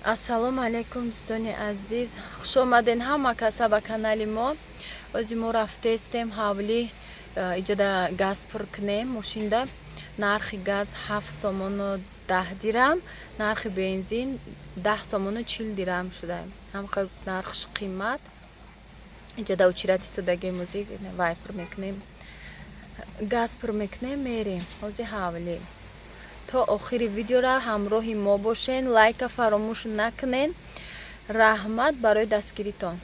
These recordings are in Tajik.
Ассалому алайкум дӯстони азиз, хуш омаден ҳама каса ба канали мо. Ози мо рафтестем ҳавли иҷода газ пур кунем мошинда. Нархи газ 7 сомону 10 дирам, нархи бензин 10 сомону 40 дирам шуда. Ҳамқа нархш қимат. Иҷода учират истодаги музик вай пур мекунем. Газ пур мекунем мерем. Ози ҳавли то охири видеора ҳамроҳи мо бошен, лайка фаромӯш накунен. Раҳмат барои дастгиритон.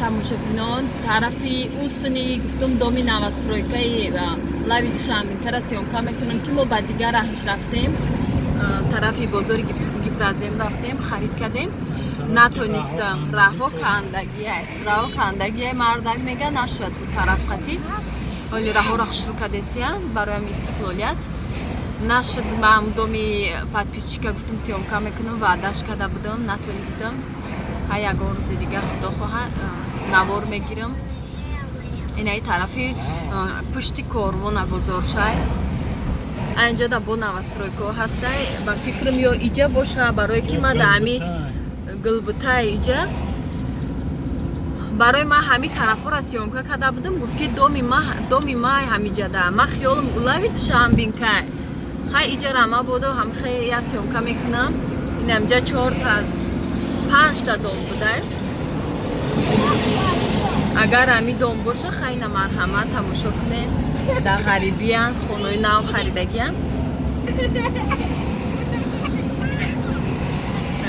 тамошобинон, тарафи устуни гуфтум доми новостройкаи лави Душанбенкара сёмка мекунам ки мо ба дигар раҳш рафтем. Тарафи бозори Гипразем рафтем, харид кардем. Натонистам раҳо кандагия мардак мега нашад бу тараф қатӣ. Оли раҳора шурӯъ кардестиян бароям истиқлолият. Нашуд ман доми подписчика гуфтум сёмка мекунам, ваъдаш карда будам, натонистам. Ҳа ягон рӯзи дигар худо хоҳад навор мегирам. Инаи тарафи пушти корвона бозоршай. Анҷода бо новостройко ҳастай. Ба фикрам ё иҷа боша барое ки ман дами гулбутай иҷа барои ман ҳами тарафора сёмка карда будам. Гуфт ки доми май ҳамиҷада. Ман хиёлам лави Душанбенка. Хай иҷа рама бодо ҳамхе я сёмка мекунам. Инамҷа 4-5 та дом будай. Агар ҳами дом боша хайна марҳамат тамошо кунем. Дар ғарибиян хонаи нав харидагиян.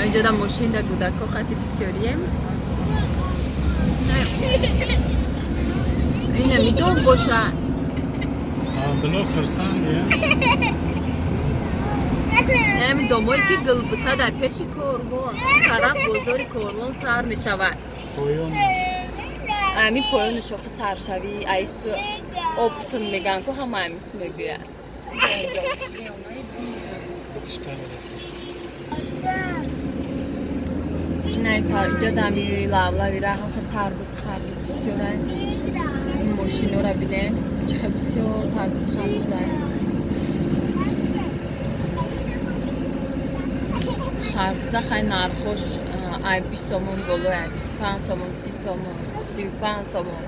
Инҷода мошинда кӯдако хати бисёрием. Ина мидон боша. Абдулло хурсанди. Ами домои ки гулбута дар пеши корвон, тараф бозори корвон сар мешавад. Поён. Ами поёни шохи саршавӣ, айс оптун меган ку ҳама амис мегӯяд. Инай иҷода ами лавлави раҳ тарбуз харбуз бисёрай. Мошинора бинем чӣ хел бисёр тарбуз харбузай. Харбуза хай нархош ай 20 сомон боло, ай 25 сомон, 30 сомон, 35 сомон.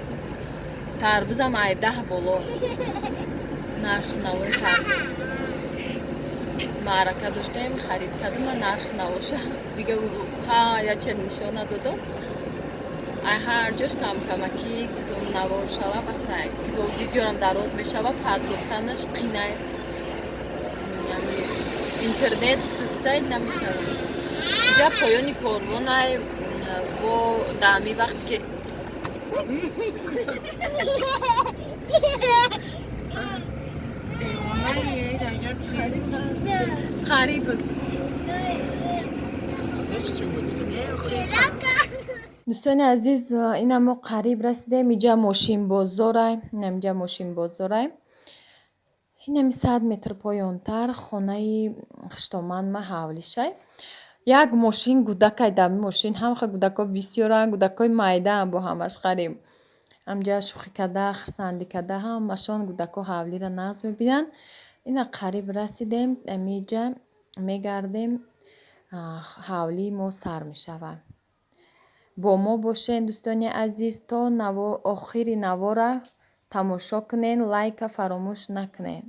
Тарбузам ай 10 боло. Нарх навои тарбуз. Маърака доштаем, харид кардум, нарх навоша. Дига ҳа яче нишона додо. Ай ҳар ҷош камакӣ гуфтум навор шава ба сай. Ки бо видеорам дароз мешава, партофтанаш қинай. Интернет систай намешава. Ҷа поёни корвонай бо дами вақте ки қариб дӯстони азиз, ина мо қариб расидем. иҷа мошинбозорай, инамҷа мошинбозорай. Инами 100 метр поёнтар хонаи хиштоманд ма ҳавлишай. Як мошин гудакай дами мошин ҳамха гудако бисёран, гудакои майдаам бо ҳамаш қариб. Амҷа шӯхӣ карда, хирсандӣ карда ҳамашон гудако ҳавлира нағз мебинанд. Ина қариб расидем, амиҷа мегардем, ҳавлии мо сар мешавад. Бо мо бошен дӯстони азиз, то охири навора тамошо кунен, лайка фаромӯш накунен.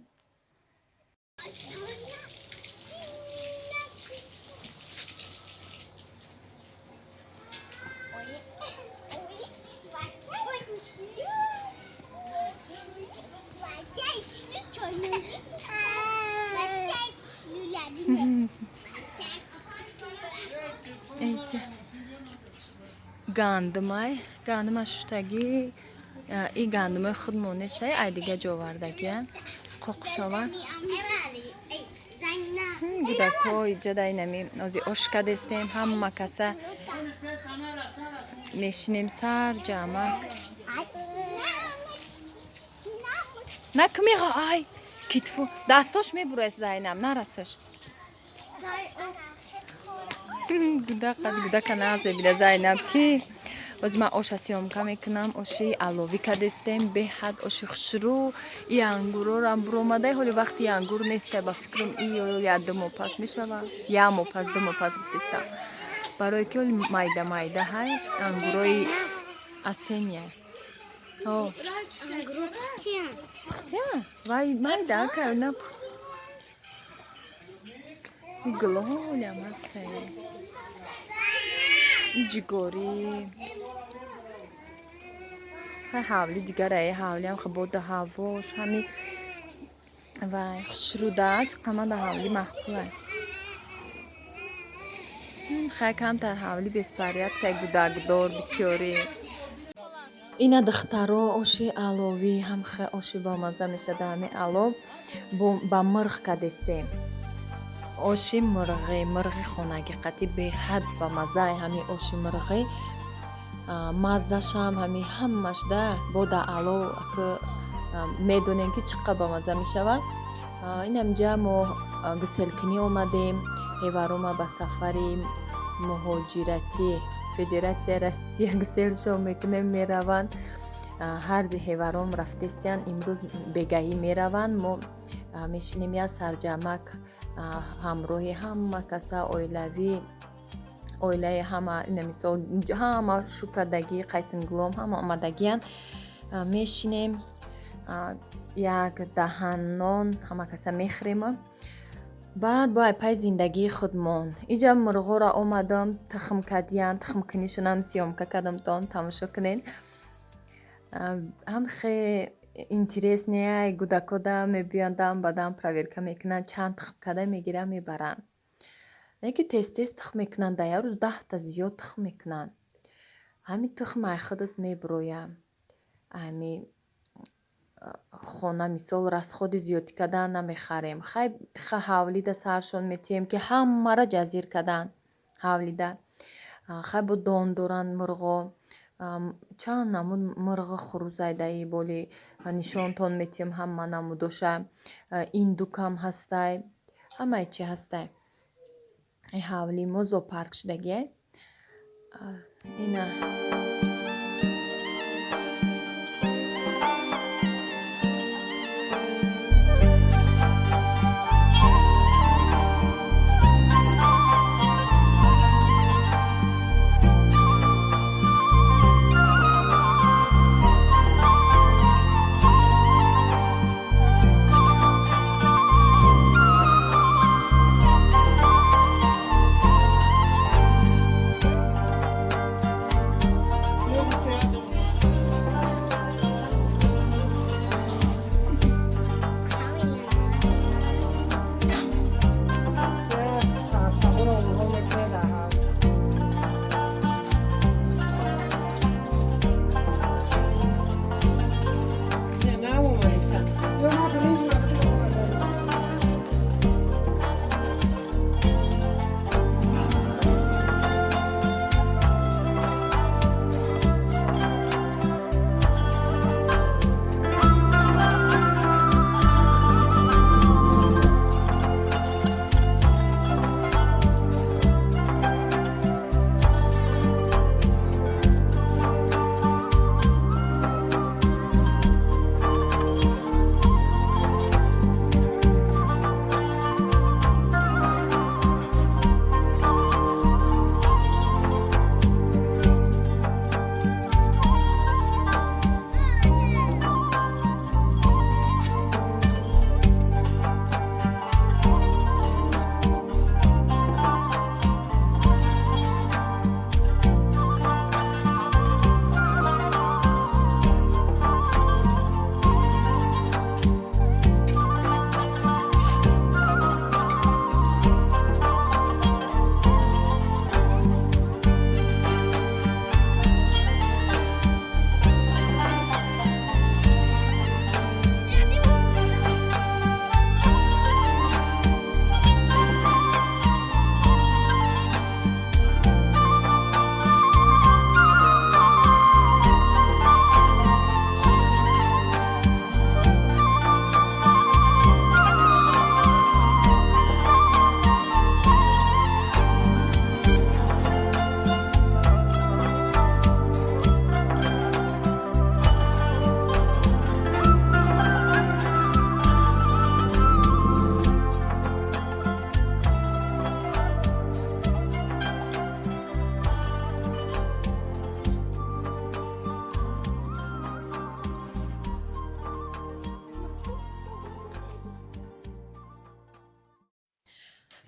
Гандумай, гандума шуштагӣ, и гандумаи худ монесай, ай дига ҷовардагия. Қоқшава. Гудако иҷода инами ози ошка дестем, ҳама каса мешинем сар ҷама. Накмиға ай китфу дастош мебурас Зайнаб нарасаш. Гудака назебида Зайнаб ки боз ман оша сёмка мекунам, оши алови кадестем беҳад оши хушрӯ. И ангурорам буромадай, ҳоли вақти ангур нестай, ба фикрам иё як думо пас мешава, ямо пас думо пас гуфтистам, барое ки ҳоли майда майда ҳай ангурои асения. пухтиян вай майда ка на глолям ҳастай ҷигори ҳавли дигарае ҳавлиам хабода ҳавош ҳами вай хушруда чиқамада ҳавли маҳқулай хай камтар ҳавли беспорядка гудагдор бисёре. Ина духтаро оши алови ҳам хе оши бомаза мешада. Ҳами алов ба мирғ кадестем, оши мирғи хонагӣ қатӣ беҳад ба маззаи ҳами оши мирғи маззашам ҳами ҳамаш да бода алов ки медонем ки чӣ қа ба мазза мешава. Инамҷа мо гиселкунӣ омадем, ҳеварома ба сафари муҳоҷиратӣ Федератсия Россия гиселшон мекунем мераванд. ҳар ҳеваром рафтестиян имрӯз бегаҳӣ мераванд. Мо мешинем як сарҷамак ҳамроҳи ҳама каса оилави оилаи ҳама намисол ҳама шукадагӣ қайсингулом ҳама омадагиян мешинем як даҳан нон ҳама каса мехӯрем. баъд бояд пай зиндагии худ мон. Иҷа мурғора омадам тухм кадиян, тухмкунишонам сёмка кардам то он тамошо кунед. ҳам хе интереснее гудакода мебиёндам баъдам проверка мекунанд, чанд тухм када мегиранд мебаранд. Неки тез тухм мекунанд, да як рӯз 10 та зиёд тухм мекунанд. ҳами тухм ай худат мебироям. ҳами хона мисол расходи зиёдӣ кадан намехарем. хай ҳавлида саршон метиҳем ки ҳамаро ҷазир кадан ҳавлида. хай бо дон доранд мурғо. чанд намуд мурғи хурӯзайдаи боли нишонтон метиҳем ҳама намудоша. индукам ҳастай, ҳамаи чи ҳастай. ҳавли мо зоопарк шудагие. ина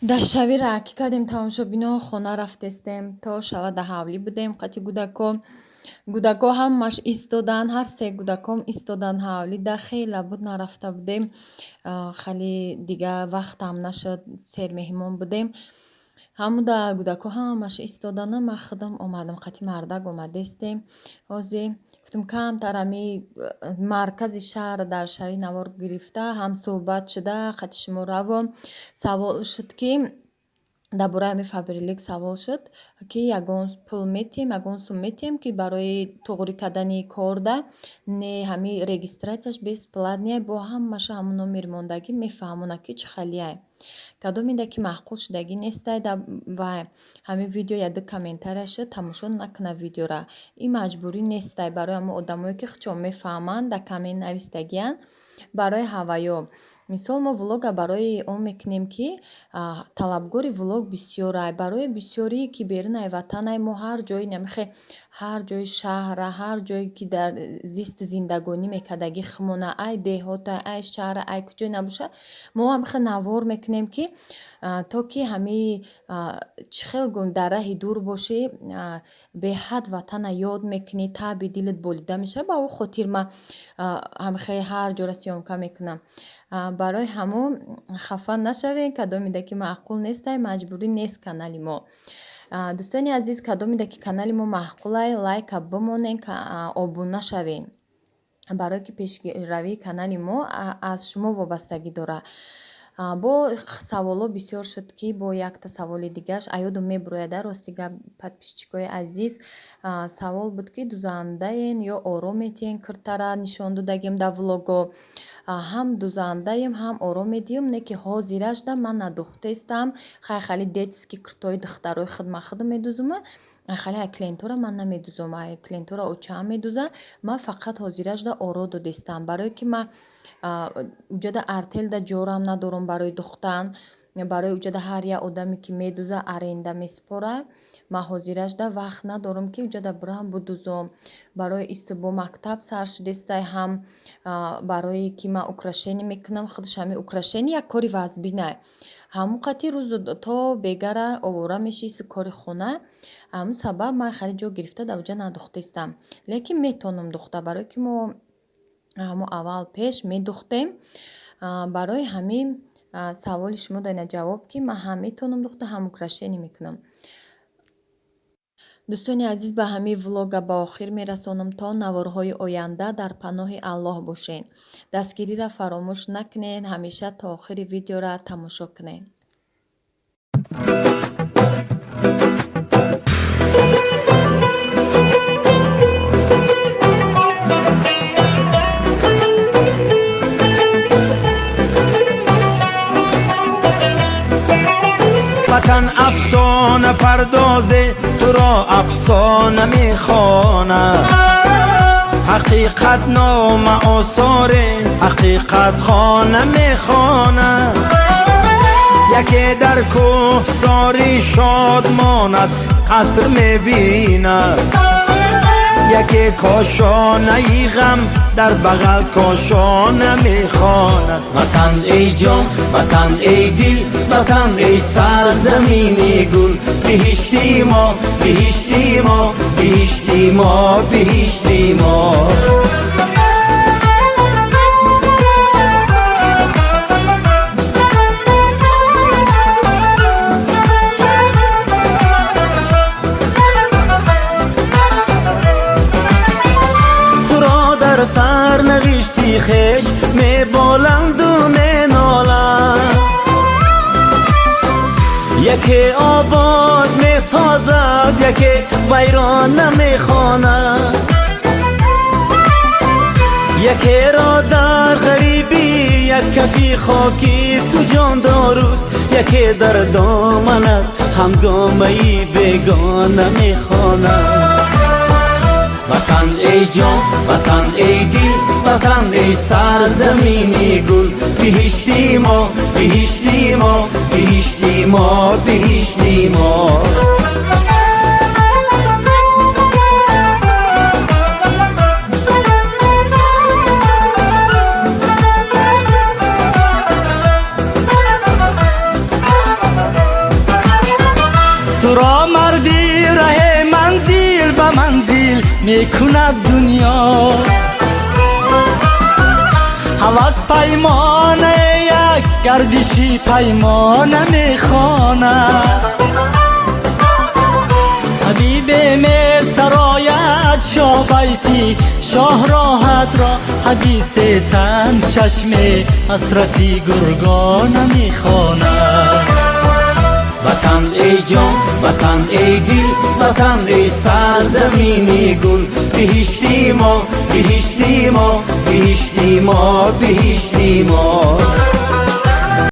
дар шави раъкӣ кардем, тамошобино хона рафтестем, то шава да ҳавлӣ будем. Қати гудако ҳамаш истодан, ҳар се гудаком истодан ҳавлӣ, да хела буд нарафта будем. Хеле дига вақтам нашуд, сер меҳмон будем. Ҳамуда гудако ҳамаш истодана, ман худам омадам, қати мардак омадестем. ҳозир гуфтам камтар ами маркази шаҳр дар шави навор гирифта ҳам суҳбат шуда, қати шумо равом савол шуд ки дар бораи ами фабрилик савол шуд ки ягон пул метиҳем, ягон сум метиҳем ки барои туғри кардани корда не ҳами регистратсияш бесплатния, бо ҳамаша ҳамун номери мондагӣ мефаҳмонад ки чӣ халияй. Кадомида ки маъқул шудагӣ нестай ва ҳамин видео яду комментария шуд, тамошо накуна видеора. Ин маҷбурӣ нестай барои ҳамон одамое ки худшон мефаҳманд, дар коммент навистагиянд барои ҳаваё. Мисол мо влога барои он мекунем ки талабгори влог бисёрай. Барои бисёрие ки берунаи ватанай мо ҳар ҷои намехе ҳар ҷои шаҳра, ҳар ҷое ки дар зист зиндагонӣ мекардагӣ химона, ай деҳота, ай шаҳра, ай куҷое набошад, мо ҳамехе навор мекунем ки то ки ҳами чӣ хел гун дар раҳи дур бошӣ, беҳад ватана ёд мекунӣ, таби дилат болида мешавад. Ба ӯ хотир ман ҳамехе ҳар ҷора сёмка мекунам. барои ҳамон хафа нашавем, кадомида ки маъқул нестай, маҷбурӣ нест канали мо. дӯстони азиз, кадомида ки канали мо маъқулай, лайка бимонен, обуна шавен, барое ки пешравии канали мо аз шумо вобастагӣ дорад. бо саволо бисёр шуд ки бо якта саволи дигааш аёдам мебурояда. Рости гап подписчикои азиз, савол буд ки дузандаен ё ором метиҳен киртара нишон додагим дар влого. ҳам дузандаем, ҳам ором медиҳем, не ки ҳозираш да ман надухтестам, хали детски киртои духтарои хидмахид медузума, хали ай клиентора ман намедузам, ай клиентора очаам медуза, ман фақат ҳозираш да оро додестам, барое ки ман уҷада артел да ҷорам надорам барои духтан, барои уҷада ҳар як одаме ки медуза аренда меспора, ман ҳозираш да вақт надорам ки уҷада бирам будузам. Барои истибо мактаб сар шудестай, ҳам барои ки ман украшение мекунам, худаш ҳами украшение як кори вазбинай. ҳамун қати рӯзу то бегара овора мешиси кори хона, ҳамун сабаб ман хали ҷо гирифта дар уҷа надухтестам. Лекин метонам духта, барое ки мо ҳамун аввал пеш медухтем. барои ҳамин саволи шумо дана ҷавоб ки ман ҳам метонам духта, ҳам украшение мекунам. дӯстони азиз, ба ҳамин влога ба охир мерасонам. То наворҳои оянда дар паноҳи Аллоҳ бошен. Дастгириро фаромӯш накунед, ҳамеша то охири видеора тамошо кунед. وطن افسانه پردازه تو را افسانه میخوانه حقیقت نام آثار حقیقت خانه میخوانه یکی در کوه ساری شاد ماند قصر میبیند یکی کاشانه ای غم در بغل کاشانه میخواند وطن ای جان وطن ای دل وطن ای سرزمینی گل بهشتی ما بهشتی ما بهشتی ما بهشتی ما سر نوشتی خش می بالند و می نالند یکی آباد می سازد یکی ویران نمی خواند یکی را در غریبی یک کفی خاکی تو جان داروست یکی در دامنت همگامه‌ای بیگانه می خواند وطن ای جان وطن ای دل وطن ای سرزمینی گل بهشتی ما بهشتی ما بهشتی ما بهشتی ما میکند دنیا. هوس پیمانه یک گردشی پیمانه میخواند، حبیب می سرایت شابیتی شاه راحت را، حدیث تن چشم حسرتی گرگان میخواند. وطن ای جان، وطن ای دل، وطن ای سرزمینی گل، بهشتی ما، بهشتی ما، بهشتی ما، بهشتی ما.